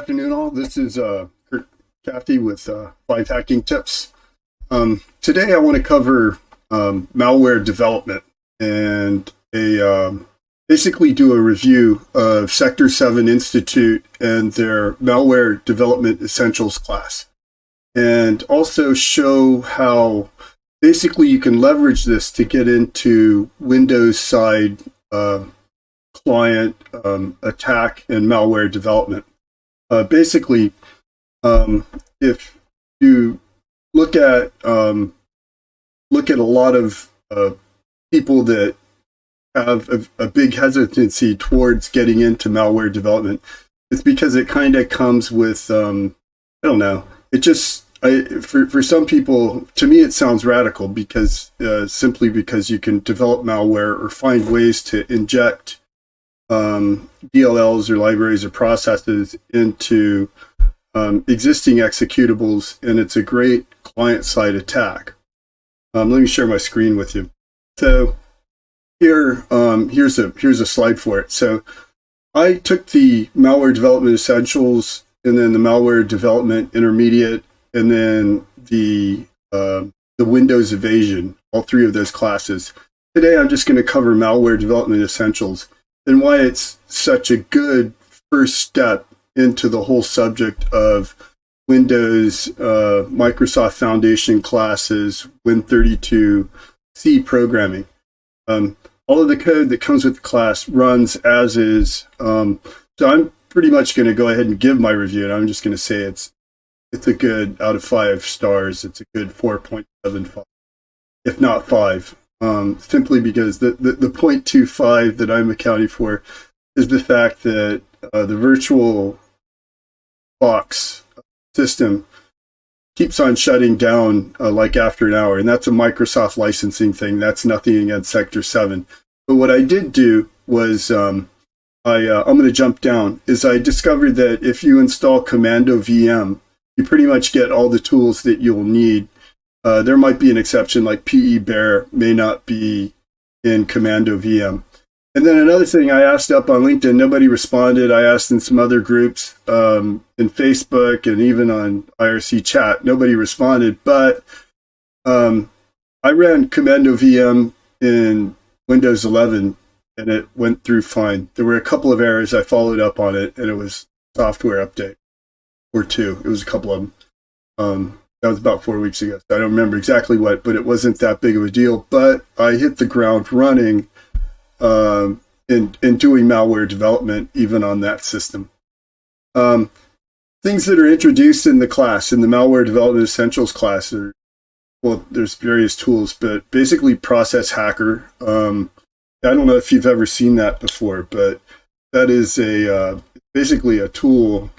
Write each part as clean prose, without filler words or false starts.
afternoon, all. This is Kirt Cathey with 5 hacking tips. Today, I want to cover malware development and basically do a review of Sector 7 Institute and their Malware Development Essentials class, and also show how basically you can leverage this to get into Windows side client attack and malware development. Basically, if you look at a lot of people that have a big hesitancy towards getting into malware development, it's because it kind of comes with I don't know. It just for some people, to me, it sounds radical because simply because you can develop malware or find ways to inject DLLs or libraries or processes into existing executables, and it's a great client-side attack. Let me share my screen with you. So here's a slide for it. So I took the Malware Development Essentials, and then the Malware Development Intermediate, and then the Windows Evasion, all three of those classes. Today I'm just going to cover Malware Development Essentials and why it's such a good first step into the whole subject of Windows, Microsoft Foundation classes, Win32, C programming. All of the code that comes with the class runs as is. So I'm pretty much going to go ahead and give my review, and I'm just going to say it's a good, out of 5 stars, it's a good 4.75, if not 5. Simply because the 0.25 that I'm accounting for is the fact that the virtual box system keeps on shutting down like after an hour, and that's a Microsoft licensing thing. That's nothing against Sector 7. But what I did do was, I'm going to jump down, is I discovered that if you install Commando VM, you pretty much get all the tools that you'll need. There might be an exception, like PE Bear may not be in Commando VM. And then another thing, I asked up on LinkedIn, nobody responded. I asked in some other groups, in Facebook and even on IRC chat, nobody responded. But I ran Commando VM in Windows 11, and it went through fine. There were a couple of errors. I followed up on it, and it was software update or 2. It was a couple of them. That was about 4 weeks ago. So I don't remember exactly what, but it wasn't that big of a deal. But I hit the ground running in doing malware development, even on that system. Things that are introduced in the class, in the Malware Development Essentials class, there's various tools, but basically Process Hacker. I don't know if you've ever seen that before, but that is basically a tool.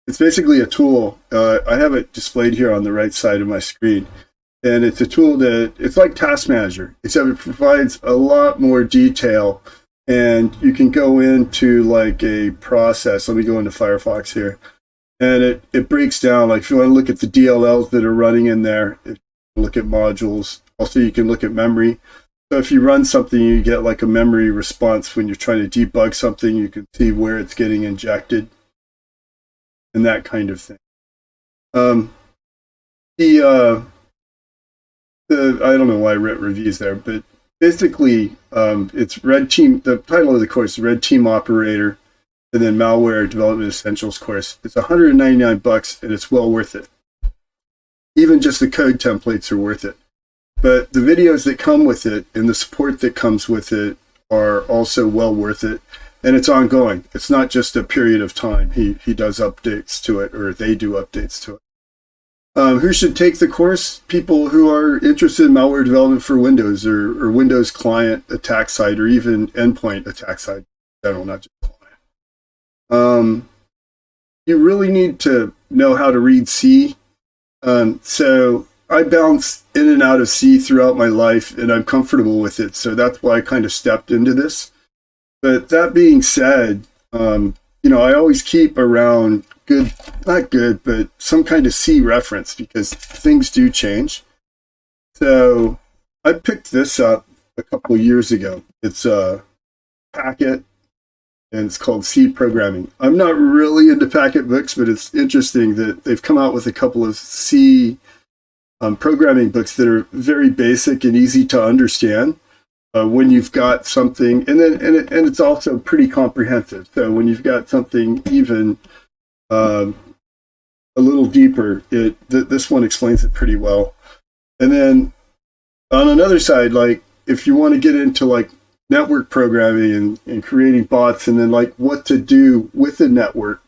It's basically a tool. I have it displayed here on the right side of my screen. And it's a tool that, it's like Task Manager, except it provides a lot more detail. And you can go into like a process. Let me go into Firefox here. And it breaks down, like if you want to look at the DLLs that are running in there, if you look at modules. Also, you can look at memory. So if you run something, you get like a memory response when you're trying to debug something. You can see where it's getting injected and that kind of thing. I don't know why I wrote reviews there, but basically it's Red Team. The title of the course is Red Team Operator, and then Malware Development Essentials course. It's $199, and it's well worth it. Even just the code templates are worth it. But the videos that come with it and the support that comes with it are also well worth it. And it's ongoing. It's not just a period of time. He does updates to it, or they do updates to it. Who should take the course? People who are interested in malware development for Windows or Windows client attack side, or even endpoint attack side in general, not just client. You really need to know how to read C. So I bounce in and out of C throughout my life, and I'm comfortable with it. So that's why I kind of stepped into this. But that being said, I always keep around not good, but some kind of C reference, because things do change. So I picked this up a couple of years ago. It's a packet and it's called C programming. I'm not really into packet books, but it's interesting that they've come out with a couple of C programming books that are very basic and easy to understand. When you've got something, and it's also pretty comprehensive. So when you've got something even a little deeper, this one explains it pretty well. And then on another side, like if you want to get into like network programming and creating bots, and then like what to do with the network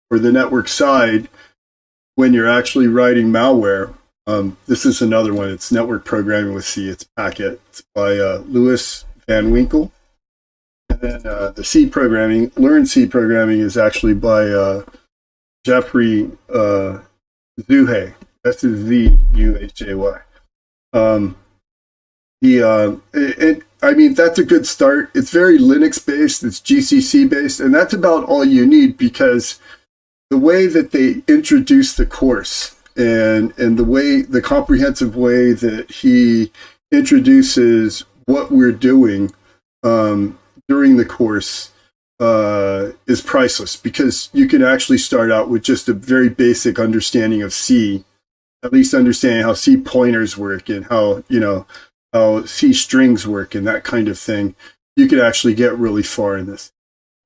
or the network side when you're actually writing malware. This is another one. It's Network Programming with C. It's Packet. It's by Louis Van Winkle. And then the C programming, Learn C Programming, is actually by Jeffrey Zuhay. Szuhay. I mean, that's a good start. It's very Linux based. It's GCC based, and that's about all you need, because the way that they introduce the course and the comprehensive way that he introduces what we're doing during the course is priceless, because you can actually start out with just a very basic understanding of C, at least understanding how C pointers work and how C strings work and that kind of thing. You could actually get really far in this.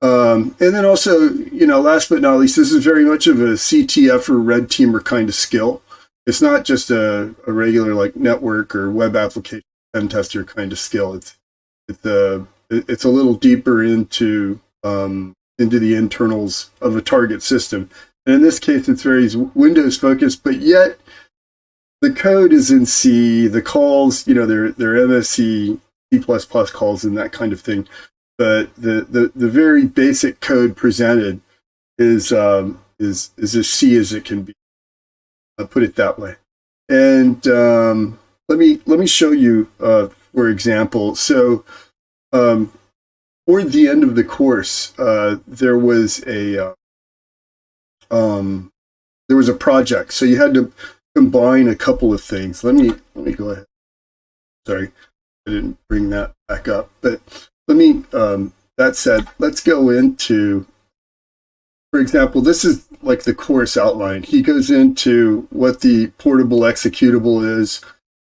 And then also, last but not least, this is very much of a CTF or red teamer kind of skill. It's not just a regular like network or web application pen tester kind of skill. It's a little deeper into the internals of a target system. And in this case, it's very Windows focused, but yet the code is in C. The calls, they're MSC, C++ calls and that kind of thing. But the very basic code presented is as C as it can be. I'll put it that way. And let me show you, for example. So toward the end of the course, there was a project. So you had to combine a couple of things. Let me go ahead. Sorry, I didn't bring that back up, but. That said, let's go into, for example, this is like the course outline. He goes into what the portable executable is.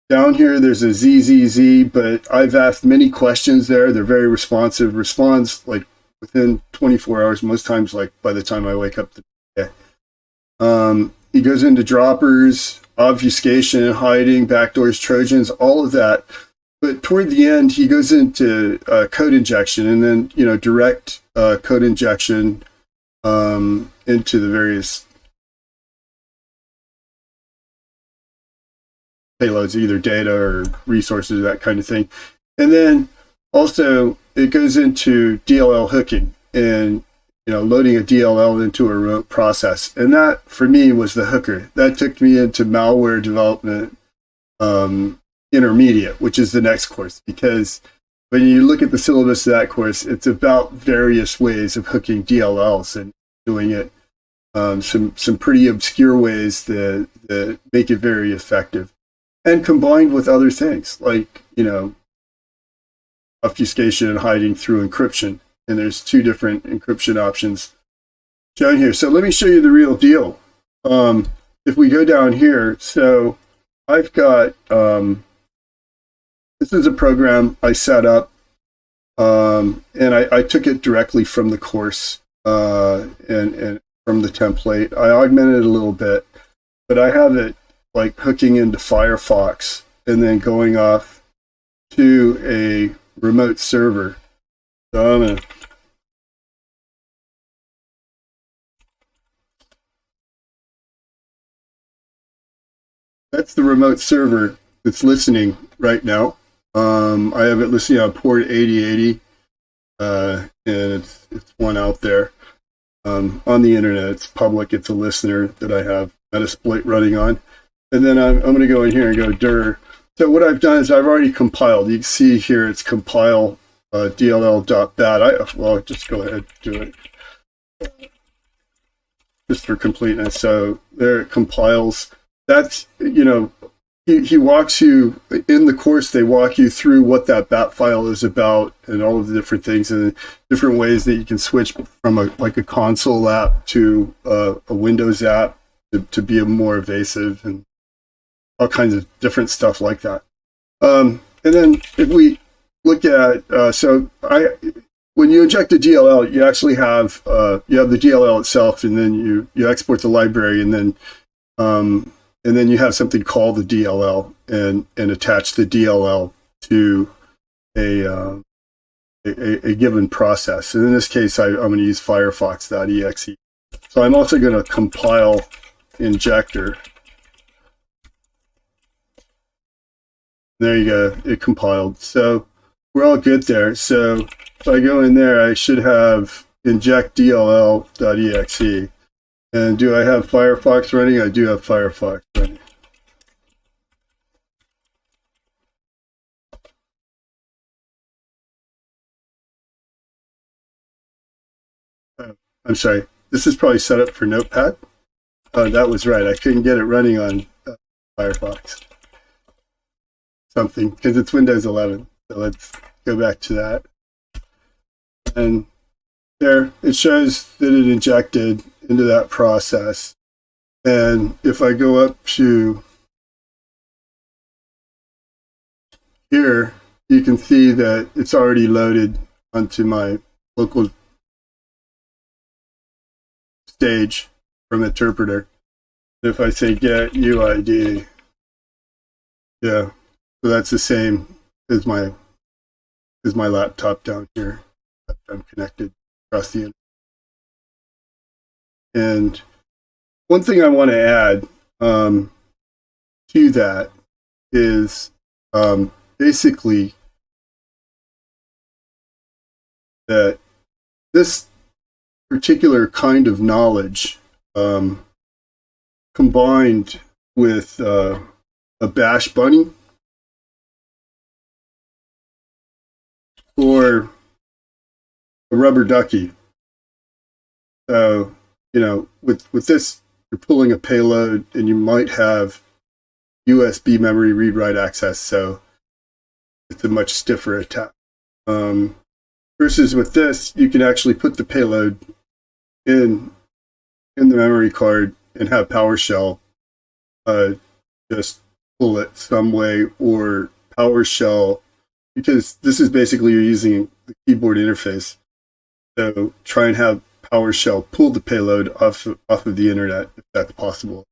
Down here, there's a ZZZ, but I've asked many questions there. They're very responsive. Responds like within 24 hours, most times like by the time I wake up the day. He goes into droppers, obfuscation, hiding, backdoors, Trojans, all of that. But toward the end, he goes into code injection, and then direct code injection into the various payloads, either data or resources, that kind of thing. And then also it goes into DLL hooking and loading a DLL into a remote process. And that for me was the hooker. That took me into malware development intermediate, which is the next course, because when you look at the syllabus of that course, it's about various ways of hooking DLLs and doing it some pretty obscure ways that make it very effective, and combined with other things like obfuscation and hiding through encryption. And there's two different encryption options shown here. So let me show you the real deal. If we go down here, so I've got this is a program I set up, and I took it directly from the course and from the template. I augmented it a little bit, but I have it like hooking into Firefox and then going off to a remote server. So I'm going to that's the remote server that's listening right now. I have it listening on port 8080, and it's one out there on the internet. It's public. It's a listener that I have Metasploit running on. And then I'm going to go in here and go dir. So what I've done is I've already compiled. You can see here it's compile dll.bat. Well, just go ahead and do it just for completeness. So there it compiles. That's, he walks you in the course. They walk you through what that bat file is about and all of the different things and different ways that you can switch from a console app to a Windows app to be more evasive and all kinds of different stuff like that. And then if we look at when you inject a DLL, you actually have you have the DLL itself, and then you export the library, and then you have something called the DLL and attach the DLL to a given process. And in this case, I'm going to use Firefox.exe. So I'm also going to compile injector. There you go, it compiled. So we're all good there. So if I go in there, I should have inject DLL.exe. And do I have Firefox running? I do have Firefox running. I'm sorry, this is probably set up for Notepad. That was right, I couldn't get it running on Firefox. Something, because it's Windows 11. So let's go back to that. And there, it shows that it injected into that process. And if I go up to here, you can see that it's already loaded onto my local stage from meterpreter. If I say get UID, yeah, so that's the same as my laptop down here. I'm connected across the internet. And one thing I want to add to that is basically that this particular kind of knowledge combined with a bash bunny or a rubber ducky. So, you know, with this, you're pulling a payload and you might have USB memory read-write access, so it's a much stiffer attack. Versus with this, you can actually put the payload in the memory card and have PowerShell just pull it some way, or PowerShell, because this is basically you're using the keyboard interface. So try and have PowerShell pull the payload off of the internet if that's possible.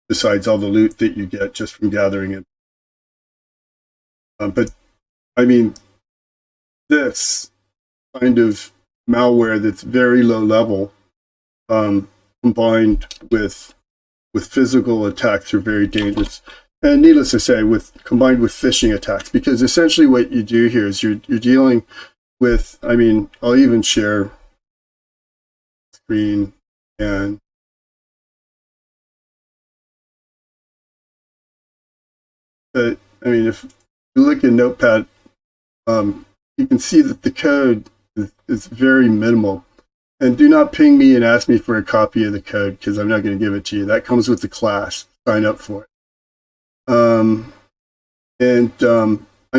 Besides all the loot that you get just from gathering it. But I mean, this kind of malware that's very low level, combined with physical attacks, are very dangerous. And needless to say, combined with phishing attacks, because essentially what you do here is you're dealing with, I mean, I'll even share screen, and I mean, if you look at Notepad, you can see that the code is very minimal. And do not ping me and ask me for a copy of the code, because I'm not going to give it to you. That comes with the class. Sign up for it. I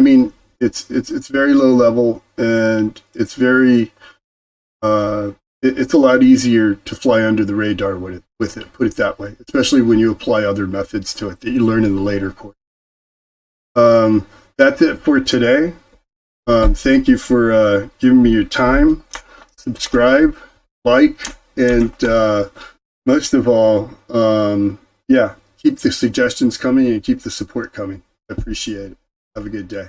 mean, it's very low level, and it's very it's a lot easier to fly under the radar with it. Put it that way, especially when you apply other methods to it that you learn in the later course. That's it for today. Thank you for giving me your time. Subscribe, like, and most of all, yeah, keep the suggestions coming and keep the support coming. I appreciate it. Have a good day.